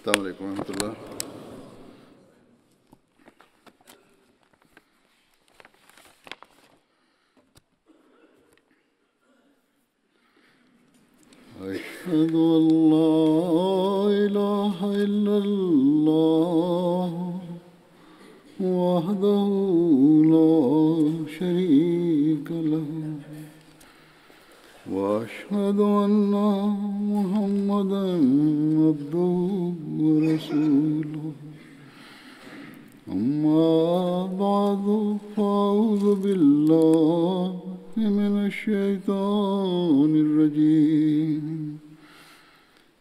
السلام عليكم ورحمة الله. أشهد أن لا إله إلا الله وحده لا شريك له وأشهد أن محمدا عبده ورسوله أما بعد فأعوذ بالله من الشيطان الرجيم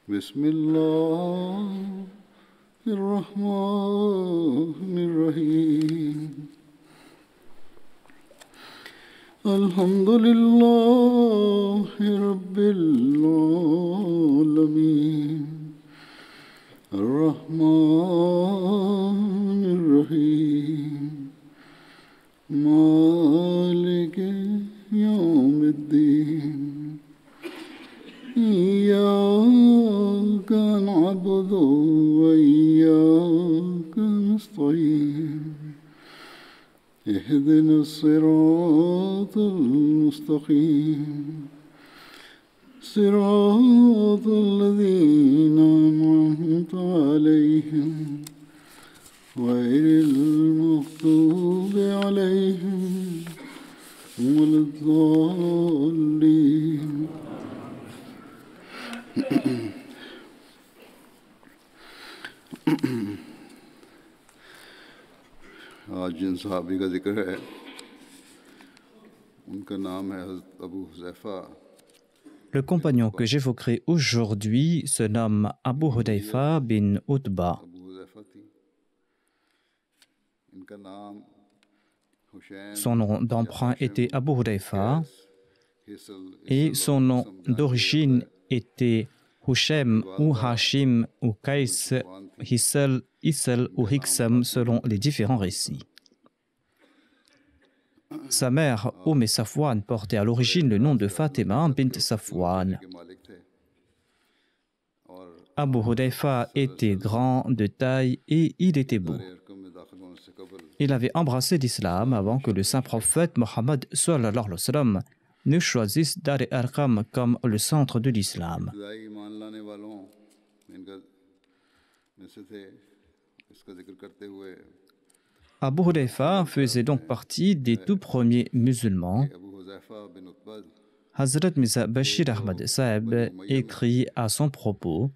بسم الله الرحمن الرحيم الحمد لله رب العالمين الرحمن الرحيم مالك يوم الدين إياك نعبد وإياك نستعين اهدنا الصراط المستقيم صراط الذين أنعمت عليهم غير المغضوب عليهم ولا الضالين. आज जिन सहाबी का जिक्र है उनका नाम है हज़रत अबू Huzaifa. Le compagnon que j'évoquerai aujourd'hui se nomme Abu Hudayfa bin Utba. Son nom d'emprunt était Abu Hudayfa et son nom d'origine était Hushem ou Hashim ou Kais, Hissel, Issel ou Hiksam selon les différents récits. Sa mère, Safwan, portait à l'origine le nom de Fatima bint Safwan. Abu Hudayfa était grand de taille et il était beau. Il avait embrassé l'islam avant que le saint prophète Mohammed sallallahu alayhi wa sallam ne choisisse Dar al-Arqam comme le centre de l'islam. Abu Hudayfa faisait donc partie des tout premiers musulmans. Hazrat Mirza Bashir Ahmad Sahib écrit à son propos: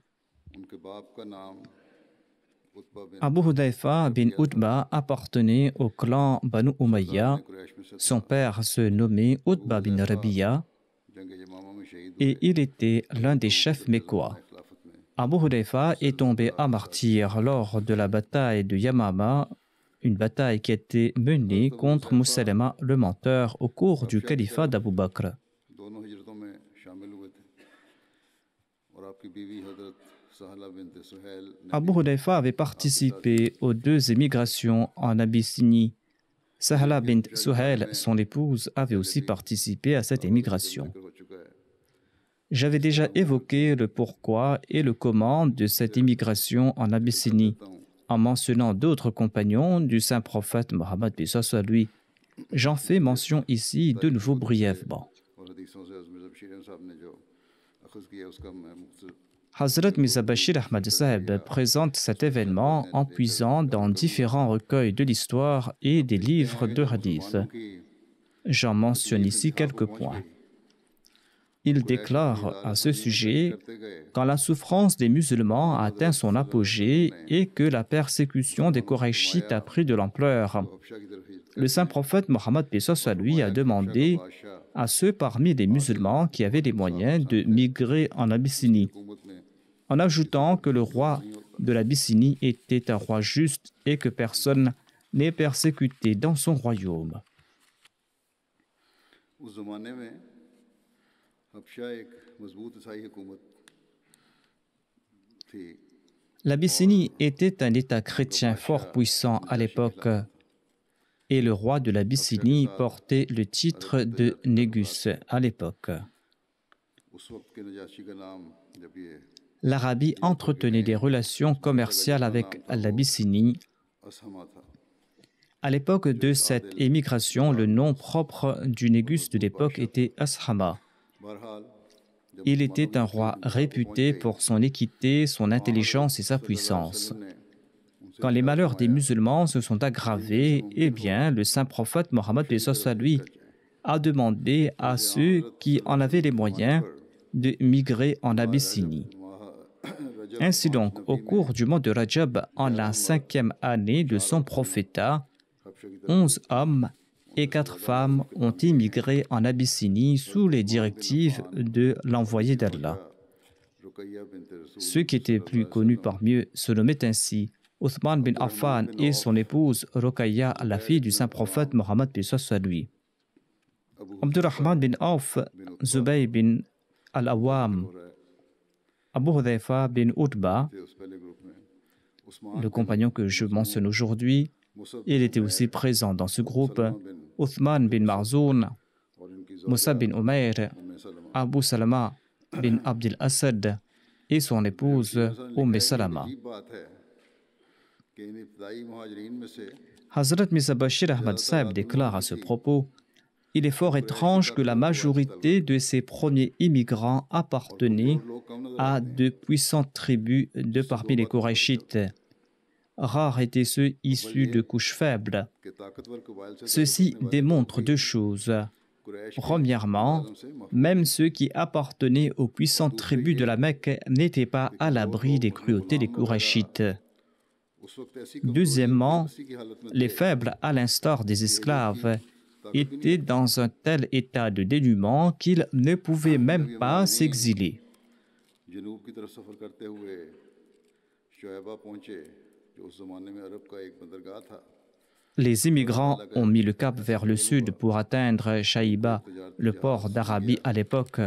Abu Hudayfa bin Utba appartenait au clan Banu Umayya. Son père se nommait Utba bin Rabi'a et il était l'un des chefs mécois. Abu Hudayfa est tombé à martyr lors de la bataille de Yamama, une bataille qui a été menée contre Musaylama le menteur au cours du califat d'Abu Bakr. Abu Hudayfa avait participé aux deux émigrations en Abyssinie. Sahla bint Suhail, son épouse, avait aussi participé à cette émigration. J'avais déjà évoqué le pourquoi et le comment de cette immigration en Abyssinie, en mentionnant d'autres compagnons du saint prophète Mohammed b. lui. J'en fais mention ici de nouveau brièvement. Hazrat Mirza Bashir Ahmad Sahib présente cet événement en puisant dans différents recueils de l'histoire et des livres de hadith. J'en mentionne ici quelques points. Il déclare à ce sujet: quand la souffrance des musulmans a atteint son apogée et que la persécution des Koraïchites a pris de l'ampleur, le saint prophète Mohammed lui a demandé à ceux parmi les musulmans qui avaient les moyens de migrer en Abyssinie, en ajoutant que le roi de l'Abyssinie était un roi juste et que personne n'est persécuté dans son royaume. L'Abyssinie était un État chrétien fort puissant à l'époque et le roi de l'Abyssinie portait le titre de Négus à l'époque. l'Arabie entretenait des relations commerciales avec l'Abyssinie. À l'époque de cette émigration, le nom propre du négus de l'époque était Ashama. Il était un roi réputé pour son équité, son intelligence et sa puissance. Quand les malheurs des musulmans se sont aggravés, eh bien, le saint prophète Mohammed lui a demandé à ceux qui en avaient les moyens de migrer en Abyssinie. Ainsi donc, au cours du mois de Rajab, en la 5e année de son prophétat, 11 hommes et 4 femmes ont immigré en Abyssinie sous les directives de l'envoyé d'Allah. Ceux qui étaient plus connus parmi eux se nommaient ainsi Uthman bin Affan et son épouse Ruqayya, la fille du saint prophète Mohammed lui. Abdurrahman bin Auf, Zubayr bin Al-Awwam, Abu Hudhayfa bin Utba, le compagnon que je mentionne aujourd'hui, il était aussi présent dans ce groupe, Uthman bin Marzoun, Moussa bin Umayr, Abu Salama bin Abdil Asad et son épouse Salama. Hazrat Mirza Bashir Ahmad Sahib déclare à ce propos: il est fort étrange que la majorité de ces premiers immigrants appartenaient à de puissantes tribus de parmi les Qurayshites. Rares étaient ceux issus de couches faibles. Ceci démontre deux choses. Premièrement, même ceux qui appartenaient aux puissantes tribus de la Mecque n'étaient pas à l'abri des cruautés des Qurayshites. Deuxièmement, les faibles, à l'instar des esclaves, étaient dans un tel état de dénuement qu'ils ne pouvaient même pas s'exiler. Les immigrants ont mis le cap vers le sud pour atteindre Shaïba, le port d'Arabie à l'époque.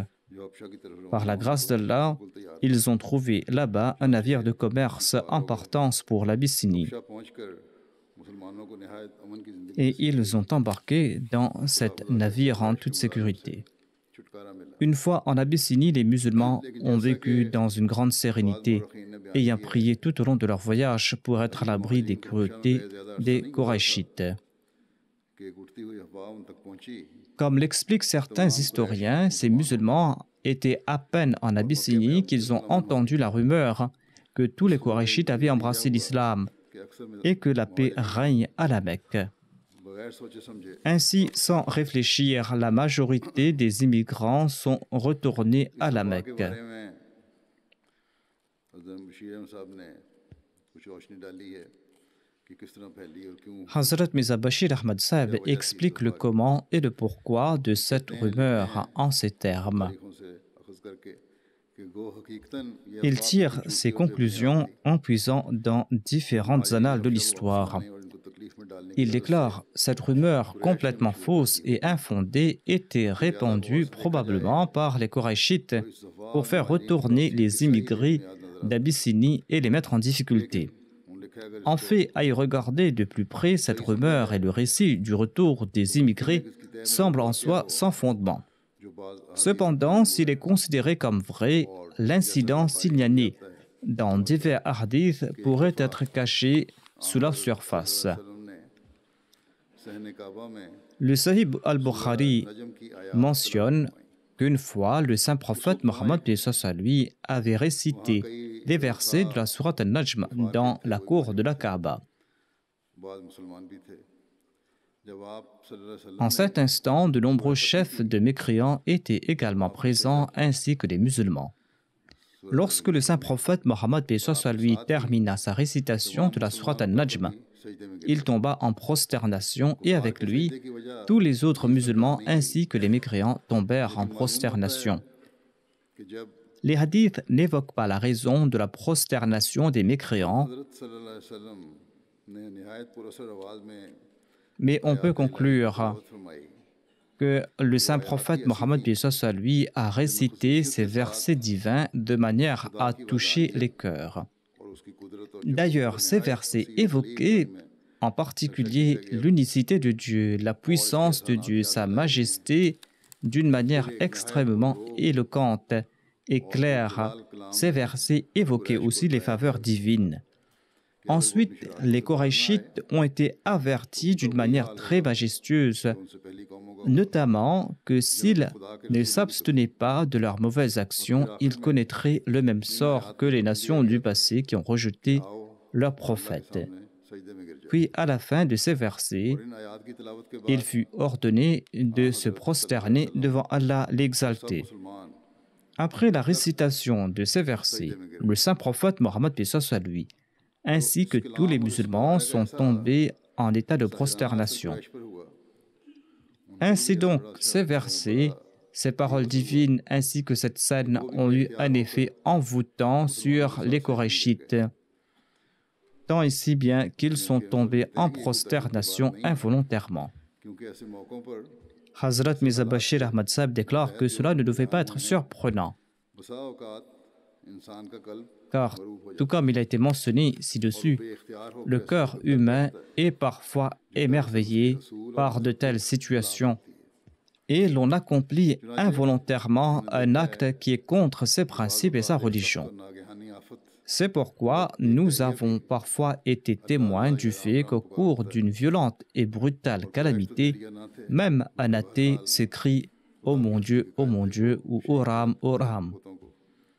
Par la grâce d'Allah, ils ont trouvé là-bas un navire de commerce en partance pour l'Abyssinie. Et ils ont embarqué dans cet navire en toute sécurité. Une fois en Abyssinie, les musulmans ont vécu dans une grande sérénité, ayant prié tout au long de leur voyage pour être à l'abri des cruautés des Qurayshites. Comme l'expliquent certains historiens, ces musulmans étaient à peine en Abyssinie qu'ils ont entendu la rumeur que tous les Qurayshites avaient embrassé l'islam et que la paix règne à la Mecque. Ainsi, sans réfléchir, la majorité des immigrants sont retournés à la Mecque. Hazrat Mirza Bashir Ahmad Sahib explique le comment et le pourquoi de cette rumeur en ces termes. Il tire ses conclusions en puisant dans différentes annales de l'histoire. Il déclare « Cette rumeur complètement fausse et infondée était répandue probablement par les Qurayshites pour faire retourner les immigrés d'Abyssinie et les mettre en difficulté. En fait, à y regarder de plus près, cette rumeur et le récit du retour des immigrés semblent en soi sans fondement. Cependant, s'il est considéré comme vrai, l'incident signané dans divers hadiths pourrait être caché sous la surface. Le Sahih al-Bukhari mentionne qu'une fois, le saint prophète Mohammed lui avait récité des versets de la sourate An-Najm dans la cour de la Kaaba. En cet instant, de nombreux chefs de mécréants étaient également présents, ainsi que des musulmans. Lorsque le saint prophète Mohammed lui termina sa récitation de la sourate An-Najm, il tomba en prosternation et avec lui, tous les autres musulmans ainsi que les mécréants tombèrent en prosternation. Les hadiths n'évoquent pas la raison de la prosternation des mécréants, mais on peut conclure que le saint prophète Mohammed lui a récité ces versets divins de manière à toucher les cœurs. D'ailleurs, ces versets évoquaient en particulier l'unicité de Dieu, la puissance de Dieu, sa majesté, d'une manière extrêmement éloquente, et clair. Ces versets évoquaient aussi les faveurs divines. Ensuite, les Koraïchites ont été avertis d'une manière très majestueuse, notamment que s'ils ne s'abstenaient pas de leurs mauvaises actions, ils connaîtraient le même sort que les nations du passé qui ont rejeté leurs prophètes. Puis, à la fin de ces versets, il fut ordonné de se prosterner devant Allah l'exalté. Après la récitation de ces versets, le saint prophète Mohammed paix soit lui, ainsi que tous les musulmans sont tombés en état de prosternation. Ainsi donc, ces versets, ces paroles divines ainsi que cette scène ont eu un effet envoûtant sur les Koraïchites, tant et si bien qu'ils sont tombés en prosternation involontairement. Hazrat Mirza Bashir Ahmad Sahib déclare que cela ne devait pas être surprenant, car, tout comme il a été mentionné ci-dessus, le cœur humain est parfois émerveillé par de telles situations et l'on accomplit involontairement un acte qui est contre ses principes et sa religion. C'est pourquoi nous avons parfois été témoins du fait qu'au cours d'une violente et brutale calamité, même un athée s'écrie « Oh mon Dieu » ou « Oram, Oram ».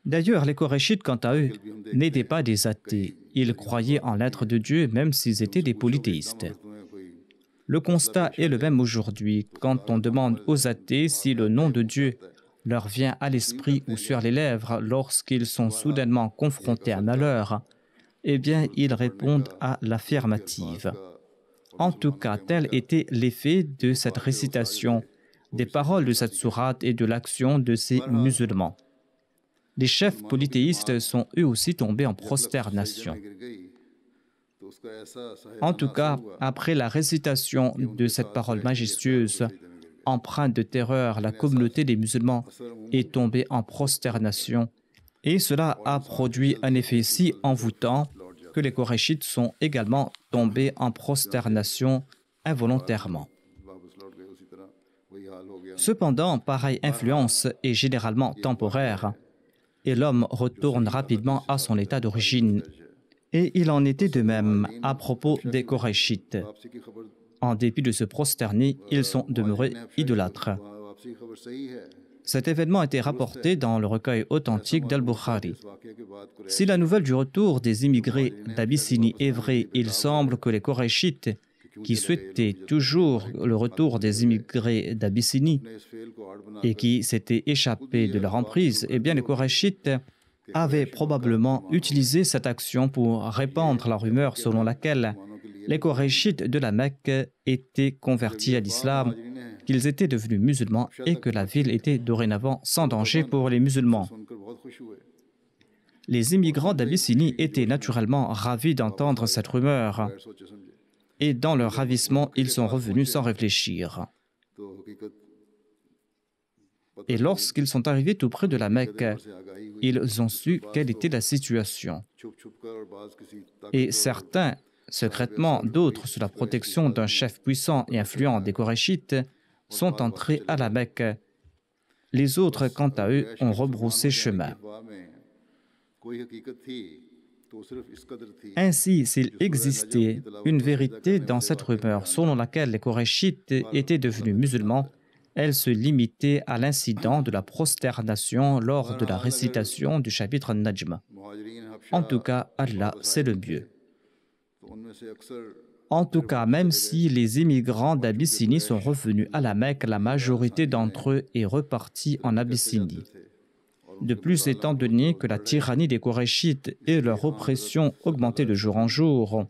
D'ailleurs, les Koraïchites, quant à eux, n'étaient pas des athées. Ils croyaient en l'être de Dieu, même s'ils étaient des polythéistes. Le constat est le même aujourd'hui. Quand on demande aux athées si le nom de Dieu leur vient à l'esprit ou sur les lèvres lorsqu'ils sont soudainement confrontés à un malheur, eh bien, ils répondent à l'affirmative. En tout cas, tel était l'effet de cette récitation, des paroles de cette sourate et de l'action de ces musulmans. Les chefs polythéistes sont eux aussi tombés en prosternation. En tout cas, après la récitation de cette parole majestueuse, empreinte de terreur, la communauté des musulmans est tombée en prosternation et cela a produit un effet si envoûtant que les Koraïchites sont également tombés en prosternation involontairement. Cependant, pareille influence est généralement temporaire et l'homme retourne rapidement à son état d'origine. Et il en était de même à propos des Koraïchites. En dépit de se prosterner, ils sont demeurés idolâtres. Cet événement a été rapporté dans le recueil authentique d'Al-Bukhari. Si la nouvelle du retour des immigrés d'Abyssinie est vraie, il semble que les Koraïchites, qui souhaitaient toujours le retour des immigrés d'Abyssinie et qui s'étaient échappés de leur emprise, eh bien les Koraïchites avaient probablement utilisé cette action pour répandre la rumeur selon laquelle les Koraïchites de la Mecque étaient convertis à l'islam, qu'ils étaient devenus musulmans et que la ville était dorénavant sans danger pour les musulmans. Les immigrants d'Abyssinie étaient naturellement ravis d'entendre cette rumeur et dans leur ravissement, ils sont revenus sans réfléchir. Et lorsqu'ils sont arrivés tout près de la Mecque, ils ont su quelle était la situation. Et certains, secrètement, d'autres, sous la protection d'un chef puissant et influent des Koraïchites, sont entrés à la Mecque. Les autres, quant à eux, ont rebroussé chemin. Ainsi, s'il existait une vérité dans cette rumeur selon laquelle les Koraïchites étaient devenus musulmans, elle se limitait à l'incident de la prosternation lors de la récitation du chapitre Najm. En tout cas, Allah, c'est le mieux. En tout cas, même si les immigrants d'Abyssinie sont revenus à la Mecque, la majorité d'entre eux est repartie en Abyssinie. De plus, étant donné que la tyrannie des Koraïchites et leur oppression augmentaient de jour en jour,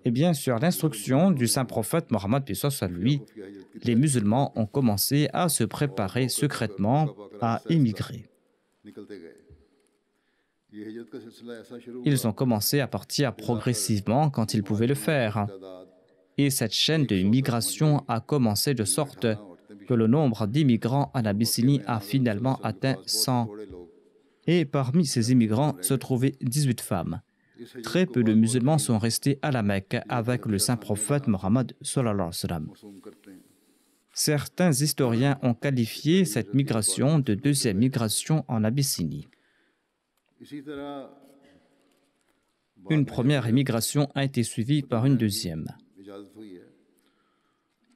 et bien sur l'instruction du saint prophète Mohammed paix soit lui, les musulmans ont commencé à se préparer secrètement à émigrer. Ils ont commencé à partir progressivement quand ils pouvaient le faire. Et cette chaîne de migration a commencé de sorte que le nombre d'immigrants en Abyssinie a finalement atteint 100. Et parmi ces immigrants se trouvaient 18 femmes. Très peu de musulmans sont restés à la Mecque avec le saint prophète Mohammed sallallahu alayhi wa sallam. Certains historiens ont qualifié cette migration de deuxième migration en Abyssinie. Une première émigration a été suivie par une deuxième.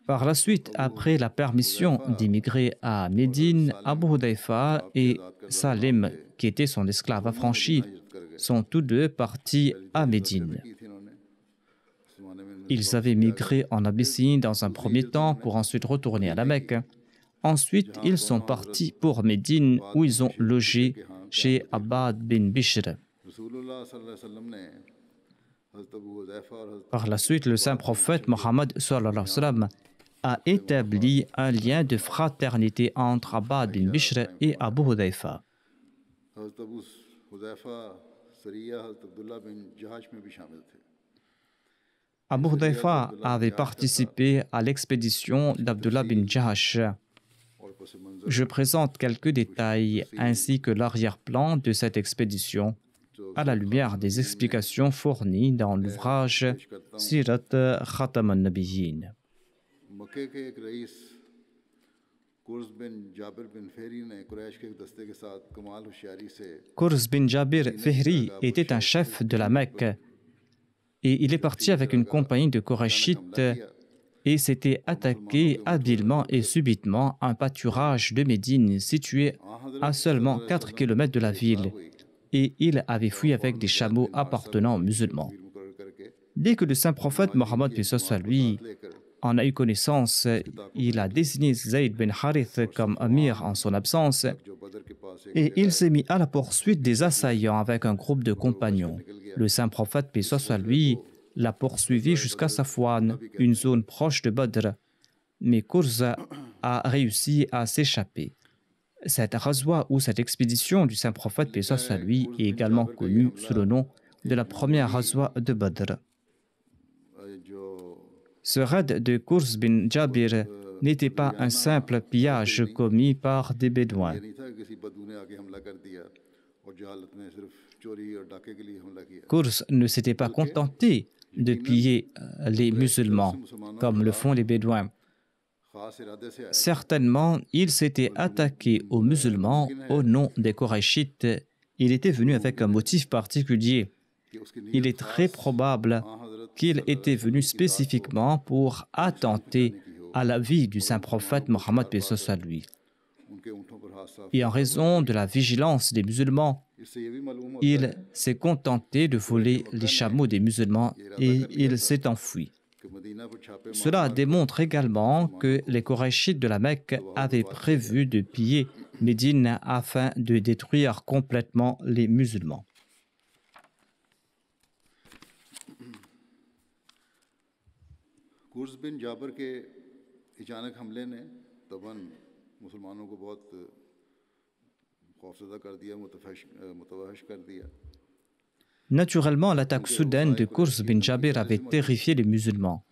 Par la suite, après la permission d'immigrer à Médine, Abu Hudayfa et Salim, qui était son esclave affranchi, sont tous deux partis à Médine. Ils avaient migré en Abyssinie dans un premier temps pour ensuite retourner à la Mecque. Ensuite, ils sont partis pour Médine où ils ont logé chez Abbad bin Bishr. Par la suite, le saint prophète Mohammed a établi un lien de fraternité entre Abbad bin Bishr et Abu Hudayfa. Abu Hudayfa avait participé à l'expédition d'Abdullah bin Jahash. Je présente quelques détails ainsi que l'arrière-plan de cette expédition à la lumière des explications fournies dans l'ouvrage Sirat Khatam al-Nabiyyin. Kurz bin Jabir Fihri était un chef de la Mecque et il est parti avec une compagnie de Qurayshites et s'était attaqué habilement et subitement un pâturage de Médine situé à seulement 4 km de la ville, et il avait fui avec des chameaux appartenant aux musulmans. Dès que le saint prophète Mohammed lui en a eu connaissance, il a désigné Zayd bin Harith comme amir en son absence et il s'est mis à la poursuite des assaillants avec un groupe de compagnons. Le saint prophète lui l'a poursuivi jusqu'à Safwan, une zone proche de Badr, mais Kurza a réussi à s'échapper. Cette ghazwa ou cette expédition du saint prophète lui est également connue sous le nom de la première ghazwa de Badr. Ce raid de Kurz bin Jabir n'était pas un simple pillage commis par des Bédouins. Kurz ne s'était pas contenté de piller les musulmans, comme le font les Bédouins. Certainement, il s'était attaqué aux musulmans au nom des Qurayshites. Il était venu avec un motif particulier. Il est très probable qu'il était venu spécifiquement pour attenter à la vie du saint prophète Mohammed lui. Et en raison de la vigilance des musulmans, il s'est contenté de voler les chameaux des musulmans et il s'est enfui. Cela démontre également que les Qurayshites de la Mecque avaient prévu de piller Médine afin de détruire complètement les musulmans. कुर्स बिन जाबर के अचानक हमले ने तबन मुसलमानों को बहुत खौफजदा कर दिया, मुतवहश कर दिया. Naturellement, l'attaque soudaine de Kurz bin Jabir avait terrifié les musulmans.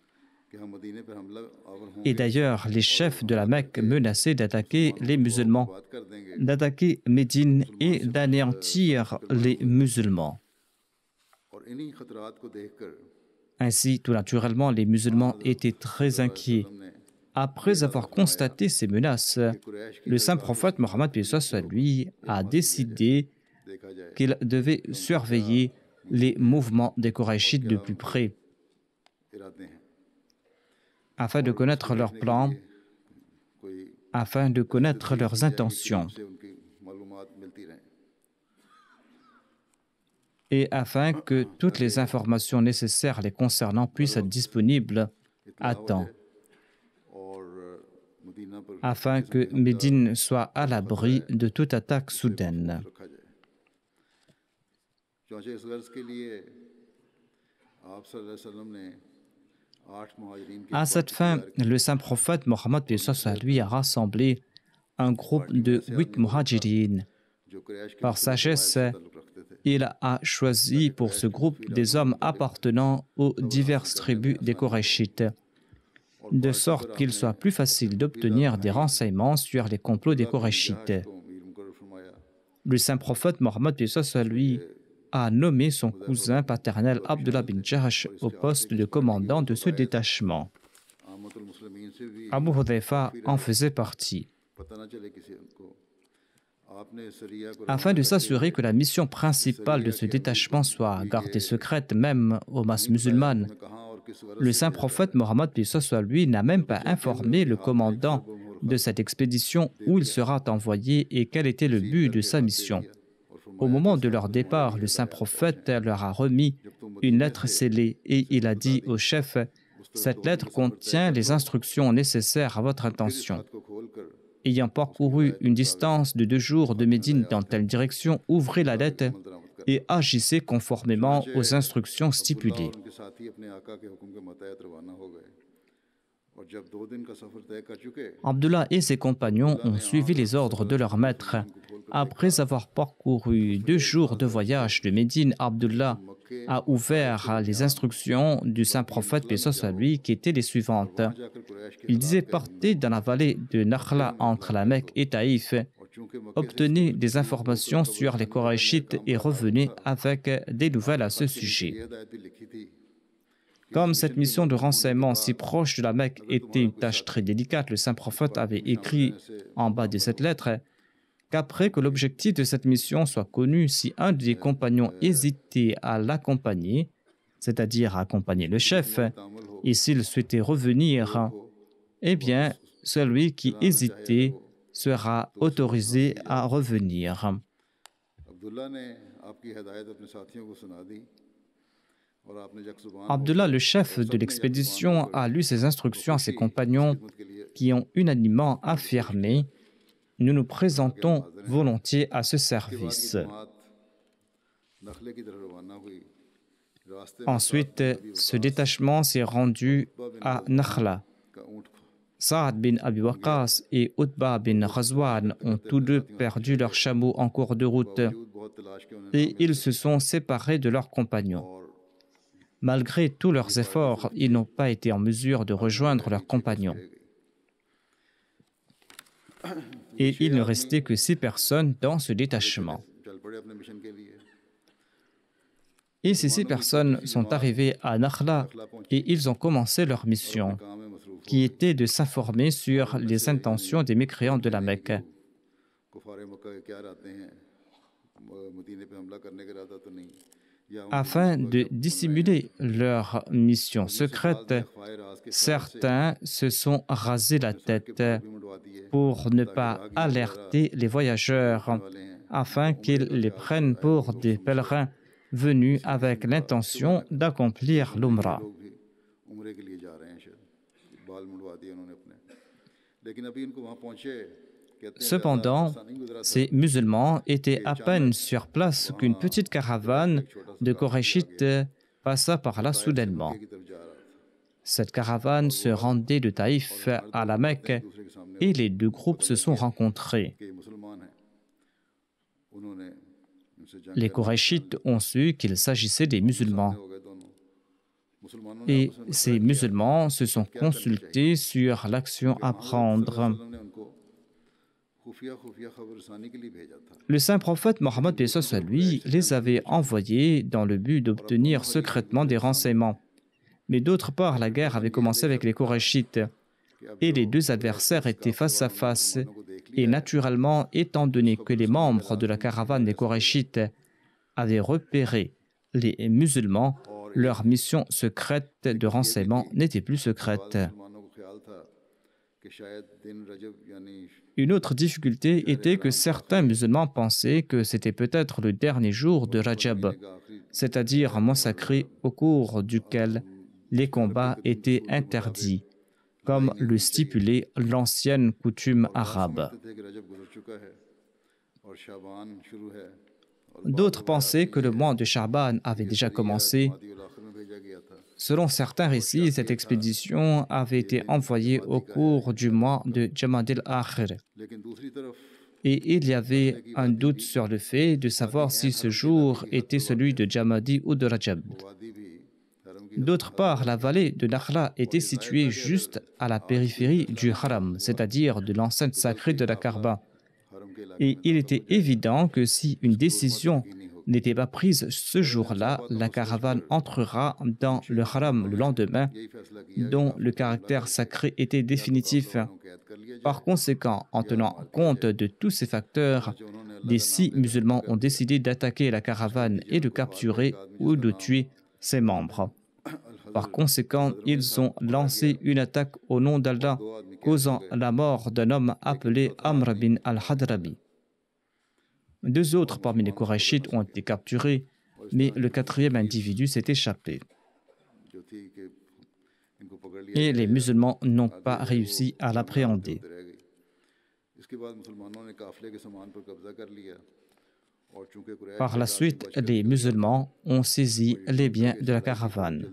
Et d'ailleurs, les chefs de la Mecque menaçaient d'attaquer les musulmans, d'attaquer Médine et d'anéantir les musulmans. Ainsi, tout naturellement, les musulmans étaient très inquiets. Après avoir constaté ces menaces, le saint prophète Mohammed lui a décidé qu'il devait surveiller les mouvements des Qurayshites de plus près, afin de connaître leurs plans, afin de connaître leurs intentions, et afin que toutes les informations nécessaires les concernant puissent être disponibles à temps, afin que Médine soit à l'abri de toute attaque soudaine. À cette fin, le saint prophète Mohammed lui a rassemblé un groupe de 8 muhajirines. Par sagesse, il a choisi pour ce groupe des hommes appartenant aux diverses tribus des Qurayshites, de sorte qu'il soit plus facile d'obtenir des renseignements sur les complots des Qurayshites. Le saint prophète Mohammed lui a nommé son cousin paternel Abdullah bin Jahash au poste de commandant de ce détachement. Abu Hudhayfa en faisait partie. Afin de s'assurer que la mission principale de ce détachement soit gardée secrète, même aux masses musulmanes, le saint prophète Mohammed, paix soit lui, n'a même pas informé le commandant de cette expédition où il sera envoyé et quel était le but de sa mission. Au moment de leur départ, le saint prophète leur a remis une lettre scellée et il a dit au chef: « Cette lettre contient les instructions nécessaires à votre intention. Ayant parcouru une distance de 2 jours de Médine dans telle direction, ouvrez la lettre et agissez conformément aux instructions stipulées. » Abdullah et ses compagnons ont suivi les ordres de leur maître. Après avoir parcouru 2 jours de voyage de Médine, Abdullah a ouvert les instructions du saint prophète, paix soit lui, qui étaient les suivantes. Il disait: partez dans la vallée de Nakhla entre la Mecque et Taïf, obtenez des informations sur les Korachites et revenez avec des nouvelles à ce sujet. Comme cette mission de renseignement si proche de la Mecque était une tâche très délicate, le saint prophète avait écrit en bas de cette lettre qu'après que l'objectif de cette mission soit connu, si un des compagnons hésitait à l'accompagner, c'est-à-dire à accompagner le chef, et s'il souhaitait revenir, eh bien, celui qui hésitait sera autorisé à revenir. Abdullah, le chef de l'expédition, a lu ces instructions à ses compagnons qui ont unanimement affirmé: nous nous présentons volontiers à ce service. Ensuite, ce détachement s'est rendu à Nakhla. Saad bin Abi Waqqas et Utba bin Ghazwan ont tous deux perdu leurs chameaux en cours de route et ils se sont séparés de leurs compagnons. Malgré tous leurs efforts, ils n'ont pas été en mesure de rejoindre leurs compagnons. Et il ne restait que 6 personnes dans ce détachement. Et ces 6 personnes sont arrivées à Nakhla et ils ont commencé leur mission, qui était de s'informer sur les intentions des mécréants de la Mecque. Afin de dissimuler leur mission secrète, certains se sont rasés la tête pour ne pas alerter les voyageurs, afin qu'ils les prennent pour des pèlerins venus avec l'intention d'accomplir l'Umrah. Cependant, ces musulmans étaient à peine sur place qu'une petite caravane de Korachites passa par là soudainement. Cette caravane se rendait de Taïf à la Mecque et les 2 groupes se sont rencontrés. Les Korachites ont su qu'il s'agissait des musulmans. Et ces musulmans se sont consultés sur l'action à prendre. Le saint prophète Mohammed, paix soit lui, les avait envoyés dans le but d'obtenir secrètement des renseignements. Mais d'autre part, la guerre avait commencé avec les Korachites et les 2 adversaires étaient face à face. Et naturellement, étant donné que les membres de la caravane des Korachites avaient repéré les musulmans, leur mission secrète de renseignement n'était plus secrète. Une autre difficulté était que certains musulmans pensaient que c'était peut-être le dernier jour de Rajab, c'est-à-dire un mois sacré au cours duquel les combats étaient interdits, comme le stipulait l'ancienne coutume arabe. D'autres pensaient que le mois de Sha'ban avait déjà commencé. Selon certains récits, cette expédition avait été envoyée au cours du mois de Jamad al-Akhir. Et il y avait un doute sur le fait de savoir si ce jour était celui de Jamadi ou de Rajab. D'autre part, la vallée de Nakhla était située juste à la périphérie du Haram, c'est-à-dire de l'enceinte sacrée de la Kaaba. Et il était évident que si une décision n'était pas prise ce jour-là, la caravane entrera dans le haram le lendemain, dont le caractère sacré était définitif. Par conséquent, en tenant compte de tous ces facteurs, les 6 musulmans ont décidé d'attaquer la caravane et de capturer ou de tuer ses membres. Par conséquent, ils ont lancé une attaque au nom d'Allah, causant la mort d'un homme appelé Amr bin al-Hadrami. 2 autres parmi les Qurayshites ont été capturés, mais le 4e individu s'est échappé. Et les musulmans n'ont pas réussi à l'appréhender. Par la suite, les musulmans ont saisi les biens de la caravane.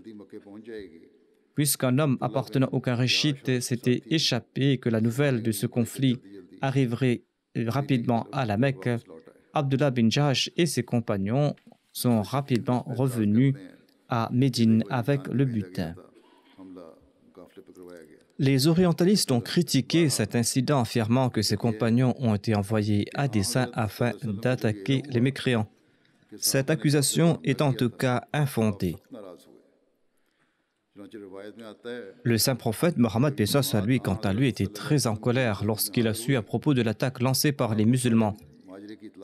Puisqu'un homme appartenant aux Qurayshites s'était échappé et que la nouvelle de ce conflit arriverait rapidement à la Mecque, Abdullah bin Jahsh et ses compagnons sont rapidement revenus à Médine avec le butin. Les orientalistes ont critiqué cet incident, affirmant que ses compagnons ont été envoyés à dessein afin d'attaquer les mécréants. Cette accusation est en tout cas infondée. Le saint prophète Mohammed paix soit lui, quant à lui, était très en colère lorsqu'il a su à propos de l'attaque lancée par les musulmans.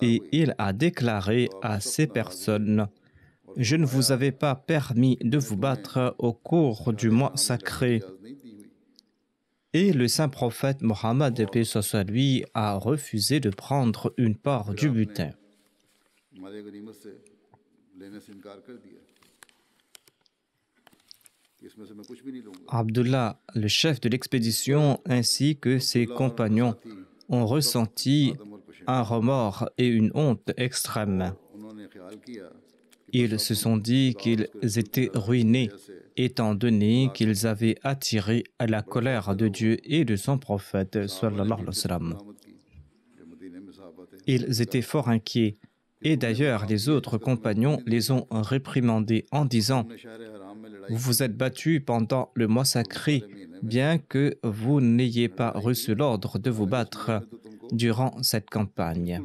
Et il a déclaré à ces personnes: « Je ne vous avais pas permis de vous battre au cours du mois sacré. » Et le saint prophète Mohammed paix soit lui a refusé de prendre une part du butin. Abdullah, le chef de l'expédition, ainsi que ses compagnons ont ressenti un remords et une honte extrême. Ils se sont dit qu'ils étaient ruinés, étant donné qu'ils avaient attiré la colère de Dieu et de son prophète, sallallahu alayhi wa sallam. Ils étaient fort inquiets, et d'ailleurs les autres compagnons les ont réprimandés en disant: « Vous vous êtes battus pendant le mois sacré, bien que vous n'ayez pas reçu l'ordre de vous battre durant cette campagne. »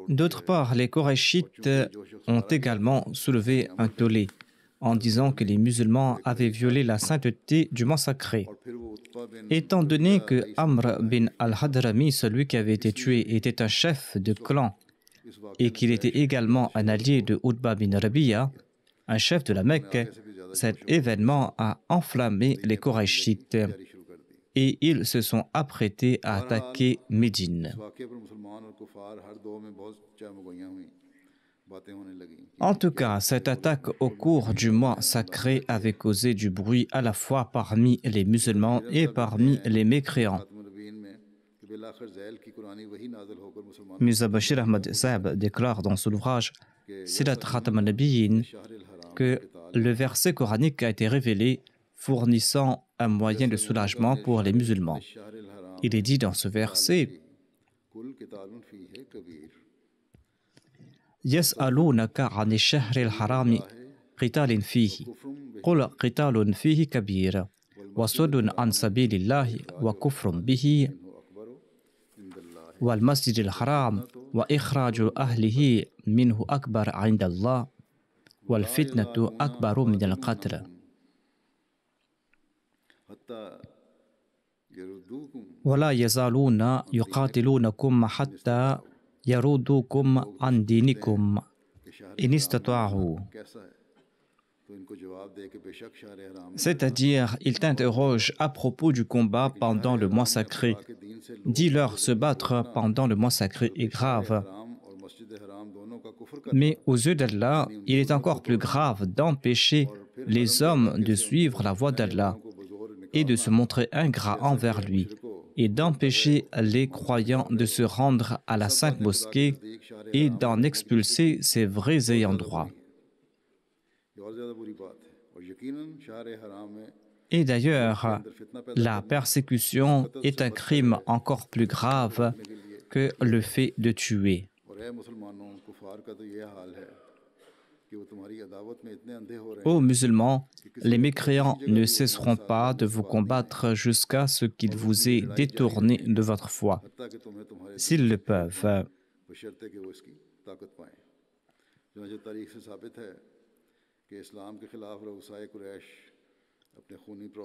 D'autre part, les Qurayshites ont également soulevé un tollé en disant que les musulmans avaient violé la sainteté du mois sacré. Étant donné que Amr bin al-Hadrami, celui qui avait été tué, était un chef de clan et qu'il était également un allié de Utba bin Rabi'a, un chef de la Mecque, cet événement a enflammé les Qurayshites et ils se sont apprêtés à attaquer Médine. En tout cas, cette attaque au cours du mois sacré avait causé du bruit à la fois parmi les musulmans et parmi les mécréants. Mirza Bashir Ahmad Sahib déclare dans son ouvrage Sirat Khatam al-Nabiyyin que le verset coranique a été révélé fournissant un moyen de soulagement pour les musulmans. Il est dit dans ce verset: يسألونك عن الشهر الحرام قتال فيه قل قتال فيه كبير وصد عن سبيل الله وكفر به والمسجد الحرام وإخراج أهله منه أكبر عند الله والفتنة أكبر من القتل. ولا يزالون يقاتلونكم حتى يردوكم عن دينكم إن استطاعوا. C'est-à-dire, ils t'interrogent à propos du combat pendant le mois sacré. Dis-leur, se battre pendant le mois sacré est grave. Mais aux yeux d'Allah, il est encore plus grave d'empêcher les hommes de suivre la voie d'Allah et de se montrer ingrats envers lui, et d'empêcher les croyants de se rendre à la sainte mosquée et d'en expulser ses vrais ayants droit. Et d'ailleurs, la persécution est un crime encore plus grave que le fait de tuer. Ô musulmans, les mécréants ne cesseront pas de vous combattre jusqu'à ce qu'ils vous aient détourné de votre foi. S'ils le peuvent.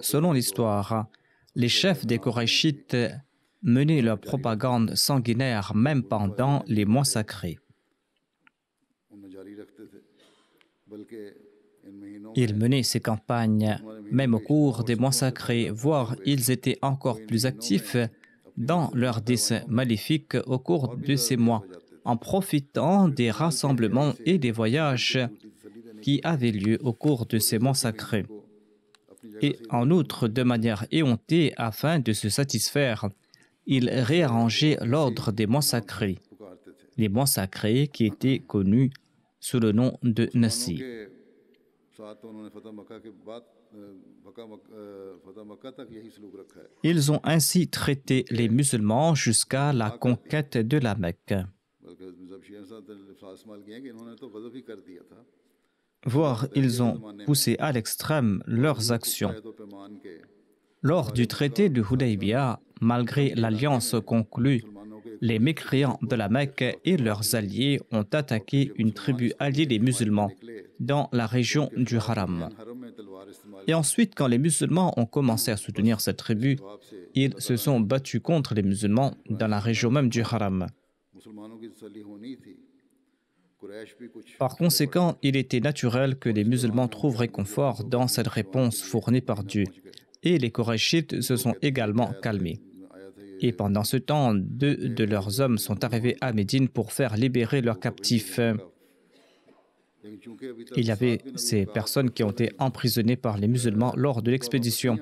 Selon l'histoire, les chefs des Korachites menaient leur propagande sanguinaire même pendant les mois sacrés. Ils menaient ces campagnes même au cours des mois sacrés, voire ils étaient encore plus actifs dans leurs desseins maléfiques au cours de ces mois, en profitant des rassemblements et des voyages qui avaient lieu au cours de ces mois sacrés. Et en outre, de manière éhontée, afin de se satisfaire, ils réarrangeaient l'ordre des mois sacrés, les mois sacrés qui étaient connus sous le nom de Nassi. Ils ont ainsi traité les musulmans jusqu'à la conquête de la Mecque. Voire, ils ont poussé à l'extrême leurs actions. Lors du traité de Hudaybiyah, malgré l'alliance conclue, les mécréants de la Mecque et leurs alliés ont attaqué une tribu alliée des musulmans dans la région du Haram. Et ensuite, quand les musulmans ont commencé à soutenir cette tribu, ils se sont battus contre les musulmans dans la région même du Haram. Par conséquent, il était naturel que les musulmans trouvent réconfort dans cette réponse fournie par Dieu. Et les Korachites se sont également calmés. Et pendant ce temps, 2 de leurs hommes sont arrivés à Médine pour faire libérer leurs captifs. Il y avait ces personnes qui ont été emprisonnées par les musulmans lors de l'expédition.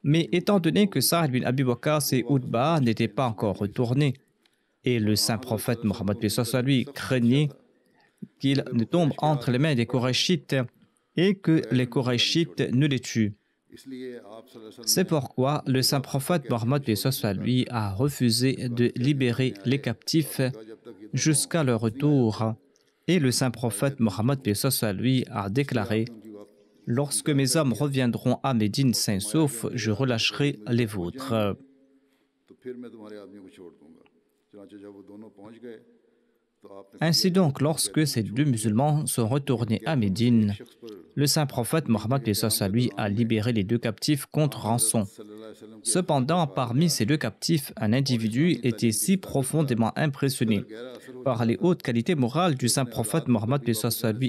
Mais étant donné que Sa'd bin Abi Waqqas et Utba n'étaient pas encore retournés, et le saint prophète Mohammed lui craignait qu'il ne tombe entre les mains des Korachites et que les Korachites ne les tuent. C'est pourquoi le saint prophète Mohammed lui a refusé de libérer les captifs jusqu'à leur retour. Et le saint prophète Mohammed lui a déclaré: lorsque mes hommes reviendront à Médine sains et saufs, je relâcherai les vôtres. Ainsi donc, lorsque ces 2 musulmans sont retournés à Médine, le saint prophète Mohammed lui a libéré les 2 captifs contre rançon. Cependant, parmi ces 2 captifs, un individu était si profondément impressionné par les hautes qualités morales du saint prophète Mohammed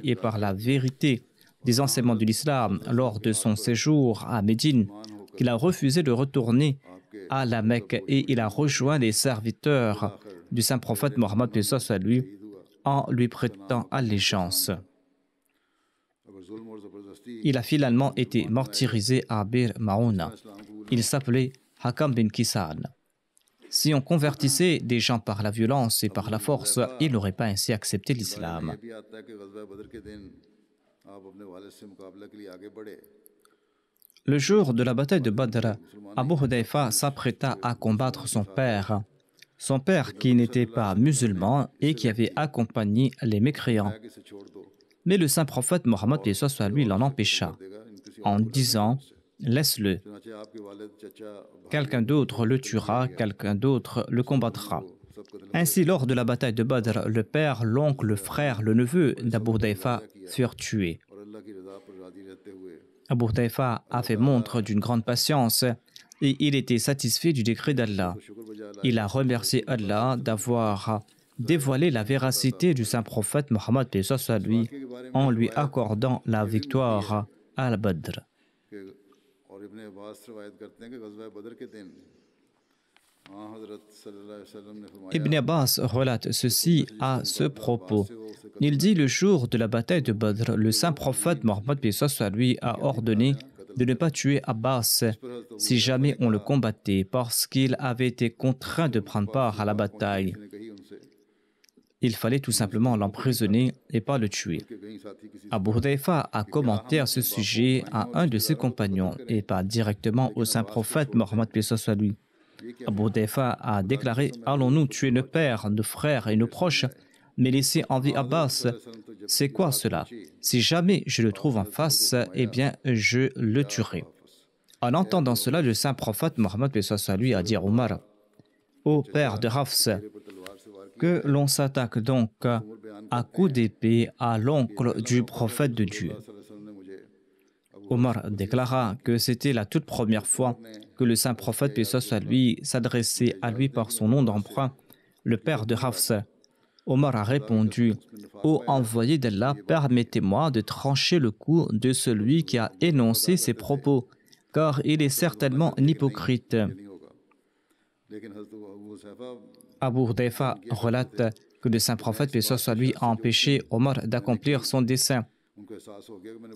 et par la vérité des enseignements de l'islam lors de son séjour à Médine qu'il a refusé de retourner à la Mecque et il a rejoint les serviteurs du saint prophète Mohammed en lui prêtant allégeance. Il a finalement été martyrisé à Bir Maouna. Il s'appelait Hakam bin Kisan. Si on convertissait des gens par la violence et par la force, il n'aurait pas ainsi accepté l'islam. Le jour de la bataille de Badr, Abu Hudayfa s'apprêta à combattre son père qui n'était pas musulman et qui avait accompagné les mécréants. Mais le saint prophète Mohammed lui l'en empêcha en disant: laisse-le. Quelqu'un d'autre le tuera, quelqu'un d'autre le combattra. Ainsi, lors de la bataille de Badr, le père, l'oncle, le frère, le neveu d'Abu Hudayfa furent tués. Abu Hudayfa a fait montre d'une grande patience et il était satisfait du décret d'Allah. Il a remercié Allah d'avoir dévoilé la véracité du saint prophète Mohammed en lui accordant la victoire à Badr. Ibn Abbas relate ceci à ce propos. Il dit: le jour de la bataille de Badr, le saint prophète Mohammed a ordonné de ne pas tuer Abbas si jamais on le combattait, parce qu'il avait été contraint de prendre part à la bataille. Il fallait tout simplement l'emprisonner et pas le tuer. Abu Hudayfa a commenté à ce sujet à un de ses compagnons et pas directement au saint prophète Mohammed lui. Abu Hudayfa a déclaré: allons-nous tuer nos pères, nos frères et nos proches, mais laisser en vie Abbas C'est quoi cela? Si jamais je le trouve en face, eh bien, je le tuerai. En entendant cela, le saint prophète Mohammed lui a dit à Omar, ô père de Hafs, que l'on s'attaque donc à coups d'épée à l'oncle du prophète de Dieu. Omar déclara que c'était la toute première fois que le saint prophète lui s'adressait à lui par son nom d'emprunt, le père de Hafs. Omar a répondu, ô envoyé d'Allah, permettez-moi de trancher le cou de celui qui a énoncé ces propos, car il est certainement un hypocrite. Abu Hudayfa relate que le saint prophète lui a empêché Omar d'accomplir son dessein.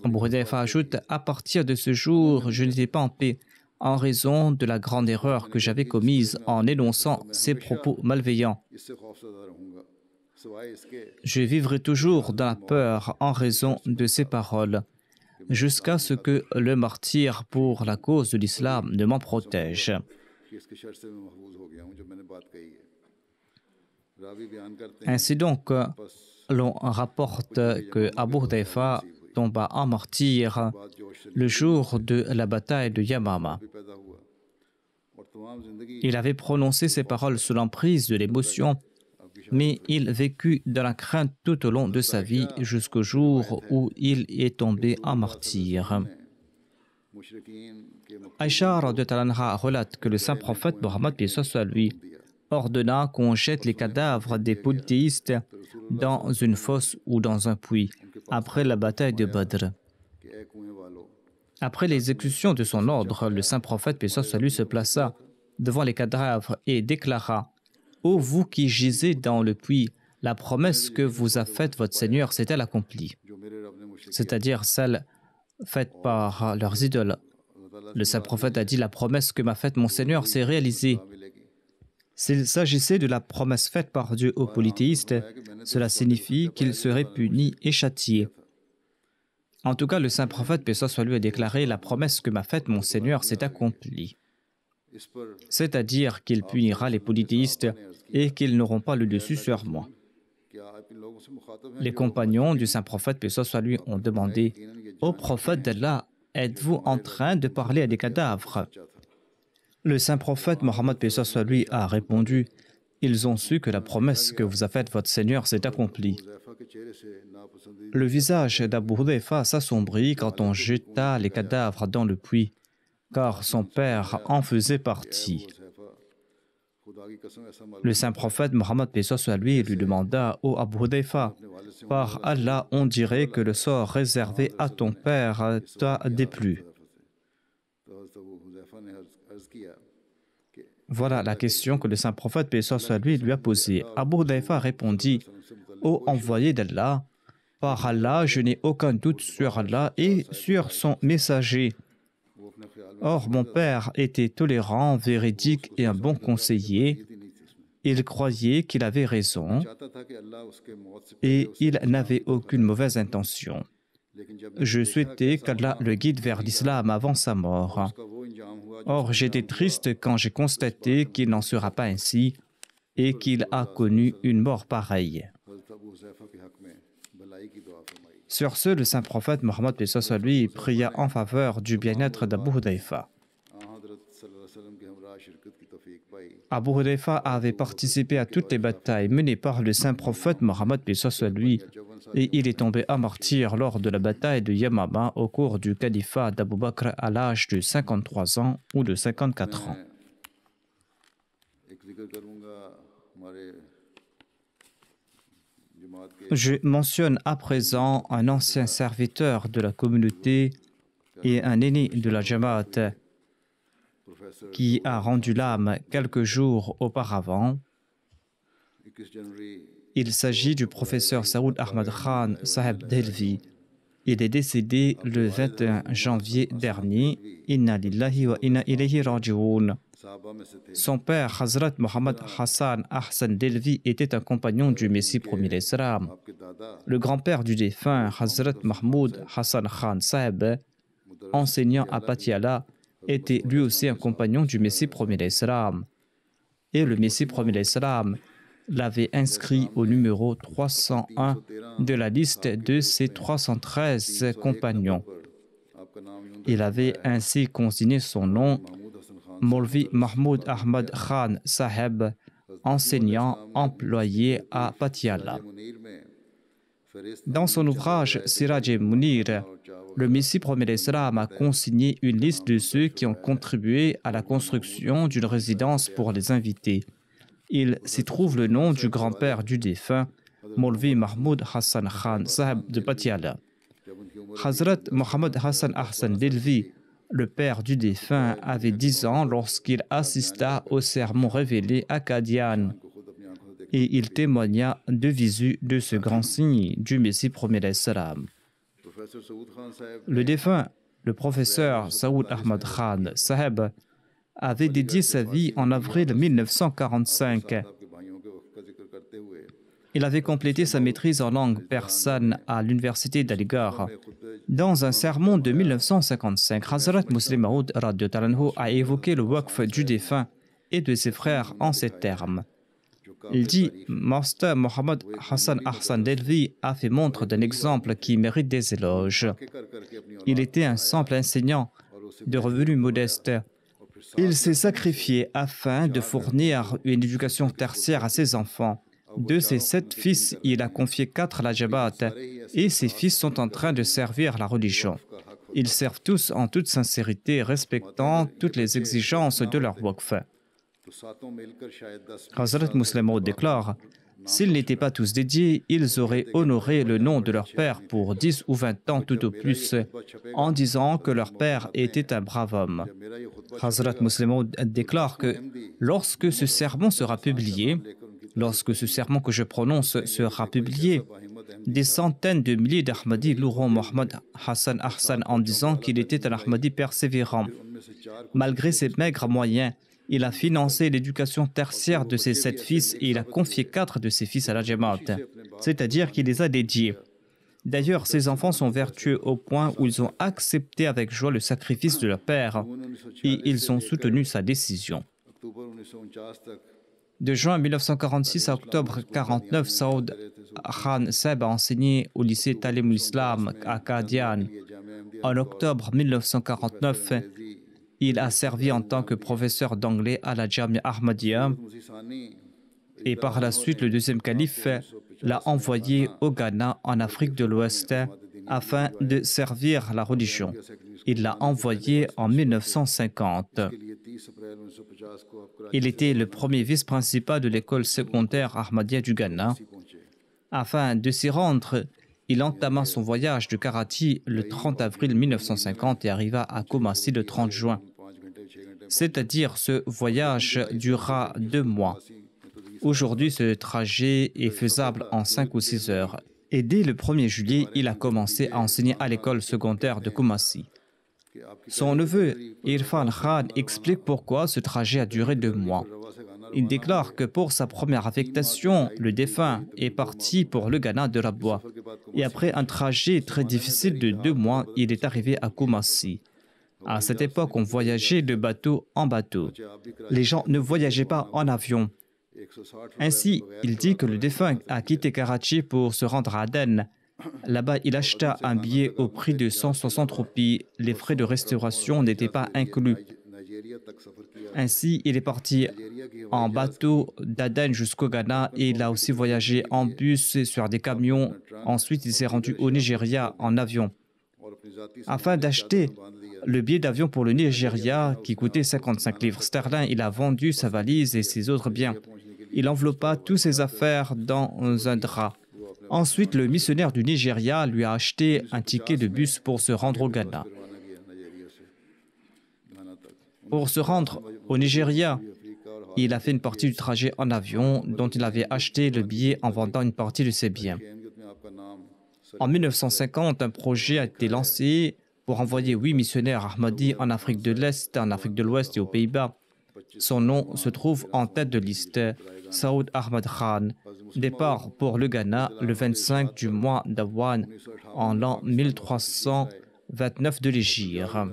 Abu Hudayfa ajoute, à partir de ce jour, je n'étais pas en paix en raison de la grande erreur que j'avais commise en énonçant ces propos malveillants. Je vivrai toujours dans la peur en raison de ces paroles, jusqu'à ce que le martyr pour la cause de l'islam ne m'en protège. Ainsi donc, l'on rapporte que Abu Hudayfa tomba en martyr le jour de la bataille de Yamama. Il avait prononcé ces paroles sous l'emprise de l'émotion, mais il vécut dans la crainte tout au long de sa vie jusqu'au jour où il est tombé en martyr. Aïcha relate que le saint prophète Mohammed lui ordonna qu'on jette les cadavres des polythéistes dans une fosse ou dans un puits après la bataille de Badr. Après l'exécution de son ordre, le saint prophète lui se plaça devant les cadavres et déclara: ô vous qui gisez dans le puits, la promesse que vous a faite votre Seigneur s'est-elle accomplie? C'est-à-dire celle faite par leurs idoles. Le saint prophète a dit: la promesse que m'a faite mon Seigneur s'est réalisée. S'il s'agissait de la promesse faite par Dieu aux polythéistes, cela signifie qu'ils seraient punis et châtiés. En tout cas, le saint prophète, paix soit sur lui, a déclaré: la promesse que m'a faite mon Seigneur s'est accomplie. C'est-à-dire qu'il punira les polythéistes et qu'ils n'auront pas le dessus sur moi. Les compagnons du saint prophète, paix soit sur lui, ont demandé: ô prophète d'Allah, êtes-vous en train de parler à des cadavres? Le saint prophète Mohammed, paix soit sur lui, a répondu: ils ont su que la promesse que vous a faite votre Seigneur s'est accomplie. Le visage d'Abu Hudayfa s'assombrit quand on jeta les cadavres dans le puits, car son père en faisait partie. Le saint prophète Mohammed, paix soit sur lui, lui demanda: ô Abu Hudayfa, par Allah, on dirait que le sort réservé à ton père t'a déplu. Voilà la question que le saint prophète, paix soit sur lui a posée. Abu Hudayfa répondit: ô envoyé d'Allah, par Allah, je n'ai aucun doute sur Allah et sur son messager. Or, mon père était tolérant, véridique et un bon conseiller. Il croyait qu'il avait raison et il n'avait aucune mauvaise intention. Je souhaitais qu'Allah le guide vers l'islam avant sa mort. Or, j'étais triste quand j'ai constaté qu'il n'en sera pas ainsi et qu'il a connu une mort pareille. Sur ce, le saint prophète Mohammed, paix soit sur lui, pria en faveur du bien-être d'Abu Hudayfa. Abu Hudayfa avait participé à toutes les batailles menées par le saint prophète Mohammed, paix soit sur lui, et il est tombé à martyr lors de la bataille de Yamama au cours du califat d'Abu Bakr à l'âge de 53 ans ou de 54 ans. Je mentionne à présent un ancien serviteur de la communauté et un aîné de la Jamaat qui a rendu l'âme quelques jours auparavant. Il s'agit du professeur Saoud Ahmad Khan Saheb Delvi. Il est décédé le 21 janvier dernier. Inna lillahi wa inna ilayhi raji'un. Son père, Hazrat Mohammed Hassan Ahsan Delvi, était un compagnon du Messie premier l'Islam. Le grand-père du défunt, Hazrat Mahmoud Hassan Khan Saheb, enseignant à Patiala, était lui aussi un compagnon du Messie premier l'Islam. Et le Messie premier l'Islam l'avait inscrit au numéro 301 de la liste de ses 313 compagnons. Il avait ainsi consigné son nom, Maulvi Mahmoud Ahmad Khan Saheb, enseignant employé à Patiala. Dans son ouvrage Siraj-e-Munir, le Messie promet l'Islam a consigné une liste de ceux qui ont contribué à la construction d'une résidence pour les invités. Il s'y trouve le nom du grand-père du défunt, Maulvi Mahmoud Hassan Khan Saheb de Patiala. Hazrat Mohammed Hassan Ahsan Delvi, le père du défunt, avait 10 ans lorsqu'il assista au sermon révélé à Qadian. Et il témoigna de visu de ce grand signe du Messie promet l'Islam. Le défunt, le professeur Saoud Ahmad Khan Saheb, avait dédié sa vie en avril 1945. Il avait complété sa maîtrise en langue persane à l'université d'Aligarh. Dans un sermon de 1955, Hazrat Muslim Maud a évoqué le waqf du défunt et de ses frères en ces termes. Il dit « Master Mohammed Hassan Ahsan Delvi a fait montre d'un exemple qui mérite des éloges. Il était un simple enseignant de revenus modestes. Il s'est sacrifié afin de fournir une éducation tertiaire à ses enfants. De ses 7 fils, il a confié 4 à la Jabhat et ses fils sont en train de servir la religion. Ils servent tous en toute sincérité, respectant toutes les exigences de leur waqf. » Hazrat Muslim Maud déclare « S'ils n'étaient pas tous dédiés, ils auraient honoré le nom de leur père pour 10 ou 20 ans tout au plus, en disant que leur père était un brave homme. » Hazrat Muslim Maud déclare que lorsque ce sermon sera publié, lorsque ce sermon que je prononce sera publié, des centaines de milliers d'Ahmadis loueront Mohammed Hassan Ahsan en disant qu'il était un Ahmadi persévérant. Malgré ses maigres moyens, il a financé l'éducation tertiaire de ses 7 fils et il a confié 4 de ses fils à la Jamaat, c'est-à-dire qu'il les a dédiés. D'ailleurs, ces enfants sont vertueux au point où ils ont accepté avec joie le sacrifice de leur père et ils ont soutenu sa décision. De juin 1946 à octobre 1949, Saoud Khan Saheb a enseigné au lycée Talim al-Islam à Qadian. En octobre 1949, il a servi en tant que professeur d'anglais à la Jamia Ahmadiyya et par la suite, le deuxième calife l'a envoyé au Ghana, en Afrique de l'Ouest, afin de servir la religion. Il l'a envoyé en 1950. Il était le premier vice-principal de l'école secondaire Ahmadiyya du Ghana. Afin de s'y rendre, il entama son voyage de Karachi le 30 avril 1950 et arriva à Kumasi le 30 juin. C'est-à-dire, ce voyage dura 2 mois. Aujourd'hui, ce trajet est faisable en 5 ou 6 heures. Et dès le 1er juillet, il a commencé à enseigner à l'école secondaire de Kumasi. Son neveu, Irfan Khan, explique pourquoi ce trajet a duré 2 mois. Il déclare que pour sa première affectation, le défunt est parti pour le Ghana de Rabwa. Et après un trajet très difficile de 2 mois, il est arrivé à Kumasi. À cette époque, on voyageait de bateau en bateau. Les gens ne voyageaient pas en avion. Ainsi, il dit que le défunt a quitté Karachi pour se rendre à Aden. Là-bas, il acheta un billet au prix de 160 roupies. Les frais de restauration n'étaient pas inclus. Ainsi, il est parti en bateau d'Aden jusqu'au Ghana et il a aussi voyagé en bus et sur des camions. Ensuite, il s'est rendu au Nigeria en avion. Afin d'acheter le billet d'avion pour le Nigeria, qui coûtait 55 livres sterling, il a vendu sa valise et ses autres biens. Il enveloppa toutes ses affaires dans un drap. Ensuite, le missionnaire du Nigeria lui a acheté un ticket de bus pour se rendre au Ghana. Pour se rendre au Nigeria, il a fait une partie du trajet en avion dont il avait acheté le billet en vendant une partie de ses biens. En 1950, un projet a été lancé pour envoyer 8 missionnaires Ahmadis en Afrique de l'Est, en Afrique de l'Ouest et aux Pays-Bas. Son nom se trouve en tête de liste, Saoud Ahmad Khan. Départ pour le Ghana le 25 du mois d'Awan en l'an 1300 29 de l'Hégire.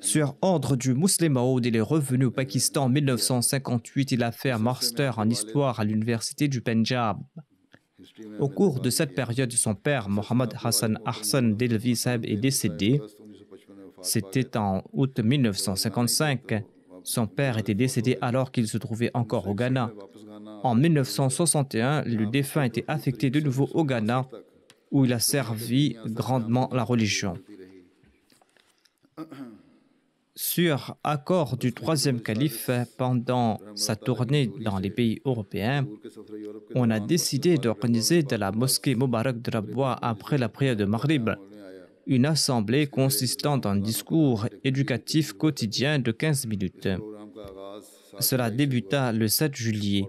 Sur ordre du Muslim Maud, il est revenu au Pakistan en 1958. Il a fait un master en histoire à l'université du Pendjab. Au cours de cette période, son père, Mohammad Hassan Ahsan Delvi Sahib, est décédé. C'était en août 1955. Son père était décédé alors qu'il se trouvait encore au Ghana. En 1961, le défunt était affecté de nouveau au Ghana, où il a servi grandement la religion. Sur accord du troisième calife, pendant sa tournée dans les pays européens, on a décidé d'organiser de la mosquée Mubarak de Rabwa après la prière de Maghrib une assemblée consistant d'un discours éducatif quotidien de 15 minutes. Cela débuta le 7 juillet.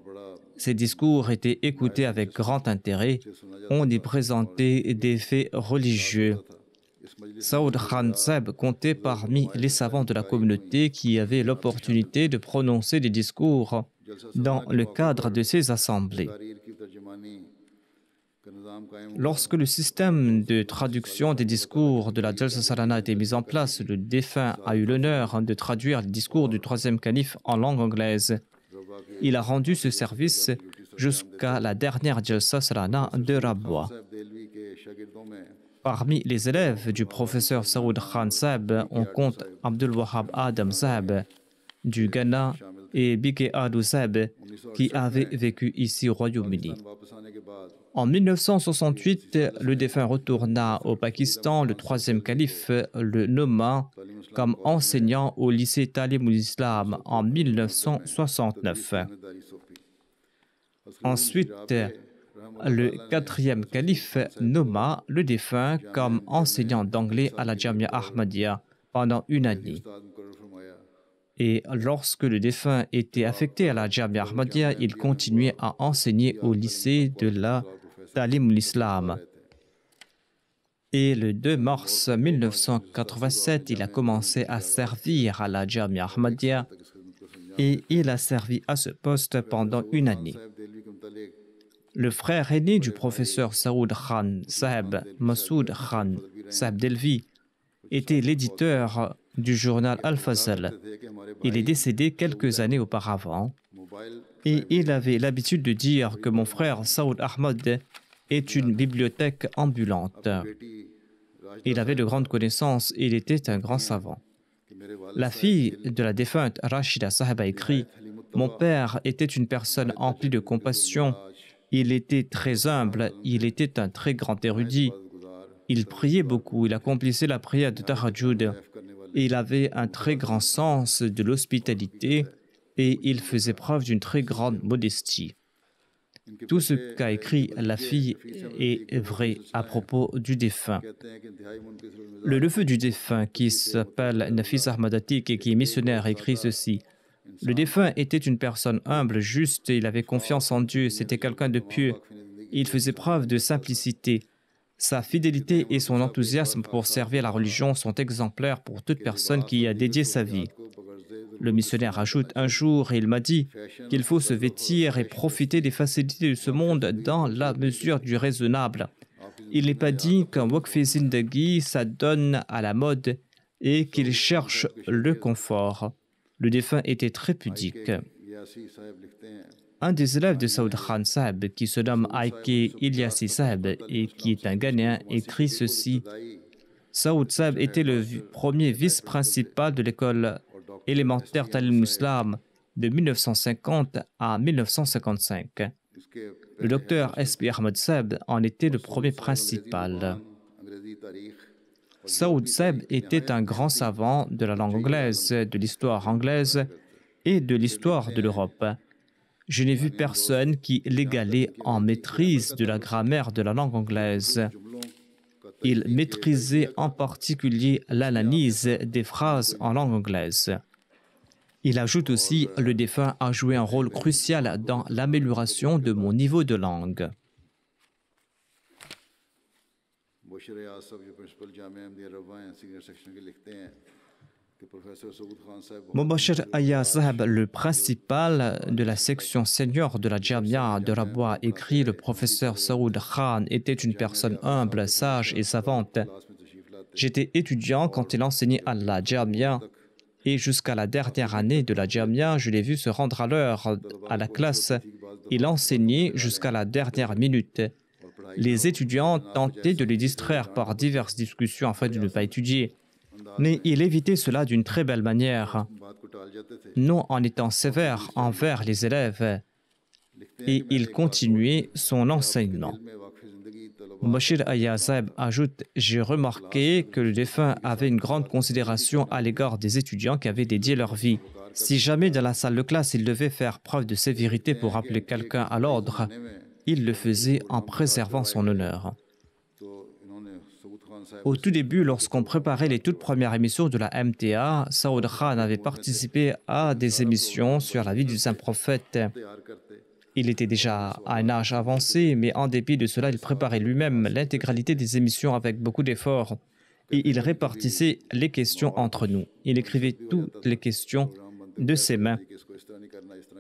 Ces discours étaient écoutés avec grand intérêt. On y présentait des faits religieux. Saoud Khan Sahib comptait parmi les savants de la communauté qui avaient l'opportunité de prononcer des discours dans le cadre de ces assemblées. Lorsque le système de traduction des discours de la Jalsa Salana a été mis en place, le défunt a eu l'honneur de traduire le discours du troisième calife en langue anglaise. Il a rendu ce service jusqu'à la dernière Jalsa Salana de Rabwa. Parmi les élèves du professeur Saoud Khan Sahib, on compte Abdul Wahab Adam Sahib du Ghana et Bike Adou Sahib qui avait vécu ici au Royaume-Uni. En 1968, le défunt retourna au Pakistan. Le troisième calife le nomma comme enseignant au lycée Talim ul-Islam en 1969. Ensuite, le quatrième calife nomma le défunt comme enseignant d'anglais à la Jamia Ahmadiyya pendant une année. Et lorsque le défunt était affecté à la Jamia Ahmadiyya, il continuait à enseigner au lycée de la Talim ul-Islam. Et le 2 mars 1987, il a commencé à servir à la Jamia Ahmadiyya et il a servi à ce poste pendant une année. Le frère aîné du professeur Saoud Khan Sahib, Masoud Khan Sahib Delvi, était l'éditeur du journal Al-Fazl. Il est décédé quelques années auparavant et il avait l'habitude de dire que mon frère Saoud Ahmad est une bibliothèque ambulante. Il avait de grandes connaissances et il était un grand savant. La fille de la défunte Rashida Sahib a écrit « Mon père était une personne emplie de compassion. Il était très humble, il était un très grand érudit. Il priait beaucoup, il accomplissait la prière de Tahajjud. Il avait un très grand sens de l'hospitalité et il faisait preuve d'une très grande modestie. » Tout ce qu'a écrit la fille est vrai à propos du défunt. Le neveu du défunt, qui s'appelle Nafis Ahmad Atik et qui est missionnaire, écrit ceci. Le défunt était une personne humble, juste, il avait confiance en Dieu, c'était quelqu'un de pieux. Il faisait preuve de simplicité. Sa fidélité et son enthousiasme pour servir la religion sont exemplaires pour toute personne qui y a dédié sa vie. Le missionnaire ajoute un jour, il m'a dit qu'il faut se vêtir et profiter des facilités de ce monde dans la mesure du raisonnable. Il n'est pas dit qu'un waqf zindagi s'adonne à la mode et qu'il cherche le confort. Le défunt était très pudique. Un des élèves de Saoud Khan Sahib, qui se nomme Aike Ilyasi Sahib et qui est un Ghanéen, écrit ceci. Saoud Sahib était le premier vice-principal de l'école élémentaire Talim ul-Islam de 1950 à 1955. Le docteur S.P. Ahmad Sahib en était le premier principal. Saoud Sahib était un grand savant de la langue anglaise, de l'histoire anglaise et de l'histoire de l'Europe. Je n'ai vu personne qui l'égalait en maîtrise de la grammaire de la langue anglaise. Il maîtrisait en particulier l'analyse des phrases en langue anglaise. Il ajoute aussi, le défunt a joué un rôle crucial dans l'amélioration de mon niveau de langue. Mubashir Aya Sahib, le principal de la section senior de la Jamia de Rabwa, écrit « Le professeur Saoud Khan était une personne humble, sage et savante. J'étais étudiant quand il enseignait à la Jamia et jusqu'à la dernière année de la Jamia, je l'ai vu se rendre à l'heure à la classe. Il enseignait jusqu'à la dernière minute. Les étudiants tentaient de le distraire par diverses discussions afin de ne pas étudier. Mais il évitait cela d'une très belle manière, non en étant sévère envers les élèves, et il continuait son enseignement. Bashir Ayazeb ajoute « J'ai remarqué que le défunt avait une grande considération à l'égard des étudiants qui avaient dédié leur vie. Si jamais dans la salle de classe il devait faire preuve de sévérité pour appeler quelqu'un à l'ordre, il le faisait en préservant son honneur. » Au tout début, lorsqu'on préparait les toutes premières émissions de la MTA, Saoud Khan avait participé à des émissions sur la vie du saint prophète. Il était déjà à un âge avancé, mais en dépit de cela, il préparait lui-même l'intégralité des émissions avec beaucoup d'efforts et il répartissait les questions entre nous. Il écrivait toutes les questions de ses mains.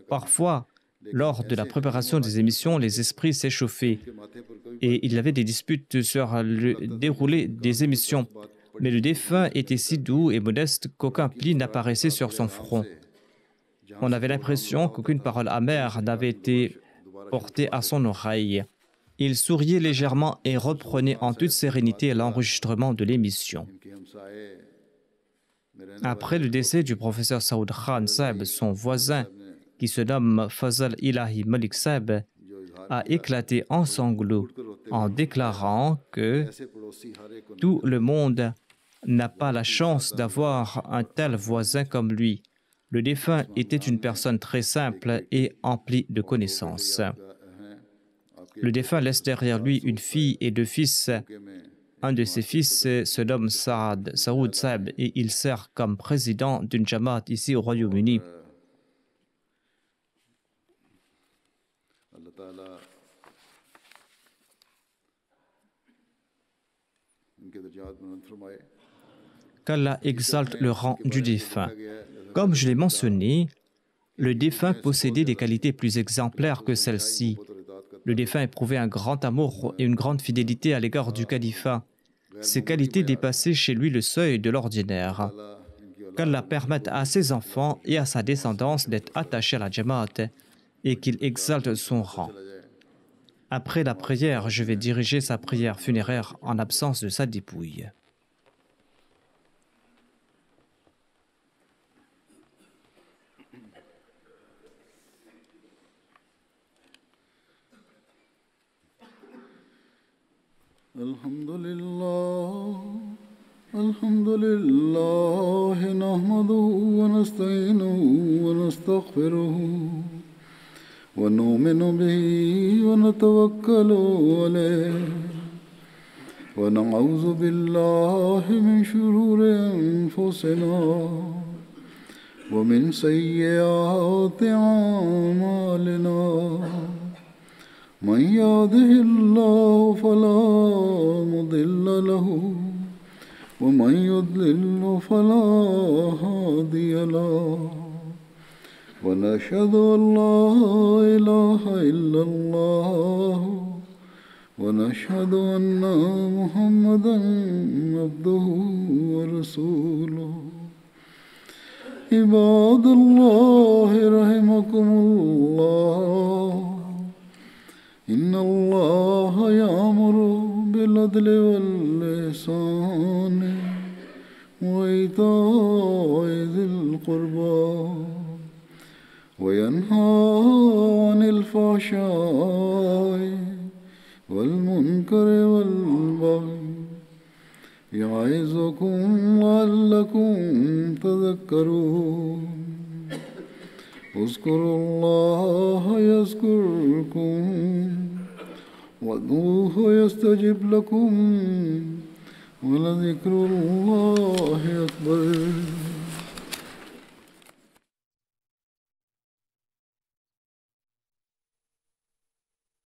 Parfois, lors de la préparation des émissions, les esprits s'échauffaient et il y avait des disputes sur le déroulé des émissions. Mais le défunt était si doux et modeste qu'aucun pli n'apparaissait sur son front. On avait l'impression qu'aucune parole amère n'avait été portée à son oreille. Il souriait légèrement et reprenait en toute sérénité l'enregistrement de l'émission. Après le décès du professeur Saoud Khan Saheb, son voisin, qui se nomme Fazal Ilahi Malik Saheb, a éclaté en sanglots en déclarant que tout le monde n'a pas la chance d'avoir un tel voisin comme lui. Le défunt était une personne très simple et emplie de connaissances. Le défunt laisse derrière lui une fille et deux fils. Un de ses fils se nomme Saoud Saheb et il sert comme président d'une Jamaat ici au Royaume-Uni. Qu'Allah exalte le rang du défunt. Comme je l'ai mentionné, le défunt possédait des qualités plus exemplaires que celles-ci. Le défunt éprouvait un grand amour et une grande fidélité à l'égard du califat. Ces qualités dépassaient chez lui le seuil de l'ordinaire. Qu'Allah permette à ses enfants et à sa descendance d'être attachés à la Jamaat et qu'il exalte son rang. Après la prière, je vais diriger sa prière funéraire en absence de sa dépouille. الحمد لله نحمده ونستعينه ونستغفره ونؤمن به ونتوكل عليه ونعوذ بالله من شرور أنفسنا ومن سيئات أعمالنا من يهده الله فلا مضل له ومن يضلل فلا هادي له ونشهد أن لا إله إلا الله ونشهد أن محمدا عبده ورسوله عباد الله رحمكم الله إن الله يأمر بالعدل والإحسان وإيتاء ذي القربى وينهى عن الفحشاء والمنكر والبغي يعظكم لعلكم تذكرون اذكروا الله يذكركم وادعوه يستجب لكم ولذكر الله أكبر